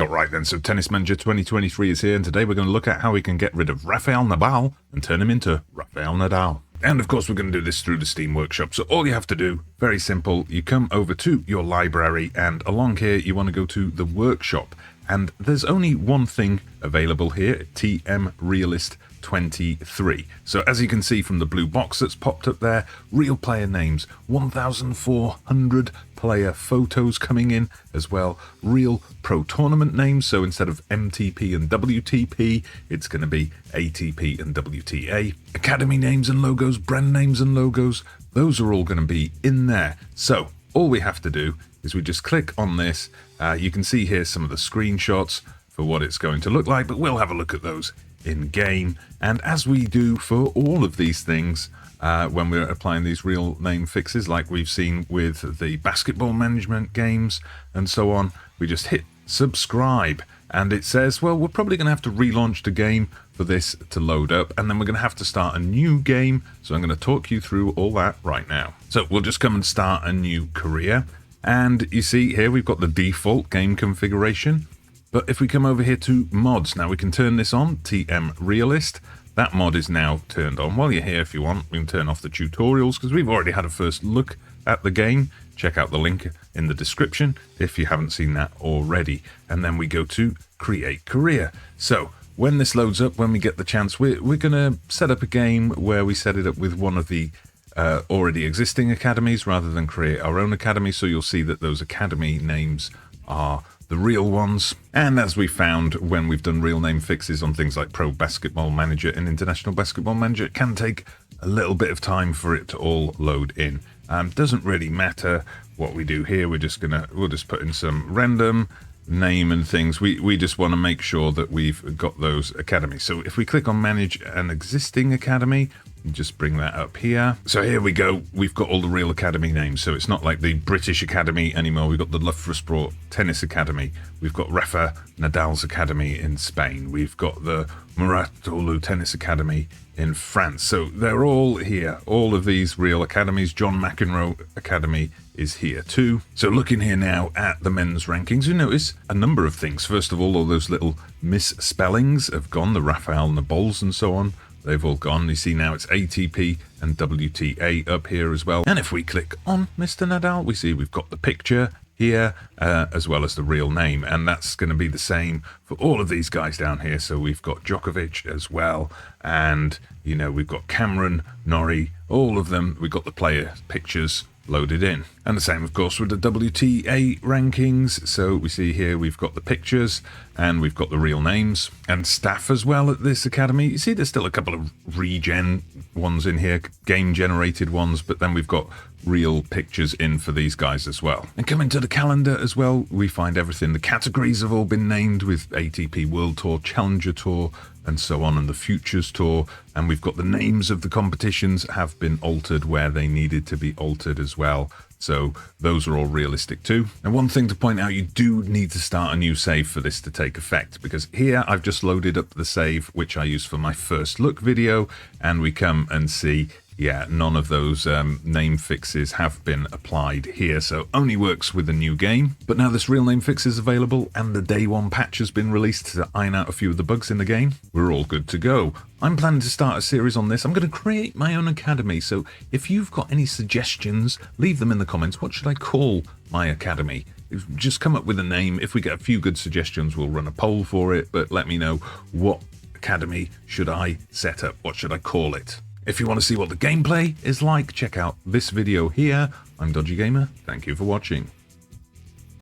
Alright then, so Tennis Manager 2023 is here, and today we're going to look at how we can get rid of Rafael Nadal and turn him into Rafael Nadal. And of course we're going to do this through the Steam Workshop, so all you have to do, very simple, you come over to your library and along here you want to go to the Workshop. And there's only one thing available here, TM Realist 23. So as you can see from the blue box that's popped up there, real player names, 1,400 player photos coming in as well, real pro tournament names, so instead of MTP and WTP, it's going to be ATP and WTA. Academy names and logos, brand names and logos, those are all going to be in there. So all we have to do is we just click on this. You can see here some of the screenshots for what it's going to look like, but we'll have a look at those in game. And as we do for all of these things, when we're applying these real name fixes, like we've seen with the basketball management games and so on, we just hit subscribe and it says, well, we're probably going to have to relaunch the game for this to load up, and then we're going to have to start a new game. So I'm going to talk you through all that right now. So we'll just come and start a new career. And you see here we've got the default game configuration, but if we come over here to mods, now we can turn this on, TM Realist. That mod is now turned on. While you're here, if you want, we can turn off the tutorials because we've already had a first look at the game. Check out the link in the description if you haven't seen that already. And then we go to create career. So when this loads up, when we get the chance, we're going to set up a game where we set it up with one of the already existing academies rather than create our own academy. So you'll see that those academy names are the real ones. And as we found when we've done real name fixes on things like Pro Basketball Manager and International Basketball Manager, it can take a little bit of time for it to all load in. Doesn't really matter what we do here. We'll just put in some random name and things. We just want to make sure that we've got those academies. So if we click on manage an existing academy, just bring that up here. So here we go. We've got all the real academy names. So it's not like the British Academy anymore. We've got the Loughborough Tennis Academy. We've got Rafa Nadal's Academy in Spain. We've got the Muratoglu Tennis Academy in France. So they're all here. All of these real academies. John McEnroe Academy is here too. So looking here now at the men's rankings, you notice a number of things. First of all those little misspellings have gone, the Rafael Nadals and so on. They've all gone. You see now it's ATP and WTA up here as well. And if we click on Mr. Nadal, we see we've got the picture here as well as the real name. And that's going to be the same for all of these guys down here. So we've got Djokovic as well. And, you know, we've got Cameron, Norrie, all of them. We've got the player pictures loaded in. And the same, of course, with the WTA rankings. So we see here we've got the pictures and we've got the real names and staff as well at this academy. You see there's still a couple of regen ones in here, game generated ones, but then we've got real pictures in for these guys as well. And coming to the calendar as well, we find everything. The categories have all been named with ATP World Tour, Challenger Tour, and so on, and the Futures Tour. And we've got the names of the competitions have been altered where they needed to be altered as well. So those are all realistic too. And one thing to point out, you do need to start a new save for this to take effect, because here I've just loaded up the save which I used for my first look video, and we come and see, yeah, none of those name fixes have been applied here, so only works with the new game. But now this real name fix is available and the day one patch has been released to iron out a few of the bugs in the game. We're all good to go. I'm planning to start a series on this. I'm going to create my own academy, so if you've got any suggestions, leave them in the comments. What should I call my academy? Just come up with a name. If we get a few good suggestions, we'll run a poll for it, but let me know, what academy should I set up? What should I call it? If you want to see what the gameplay is like, check out this video here. I'm Dodgy Gamer. Thank you for watching.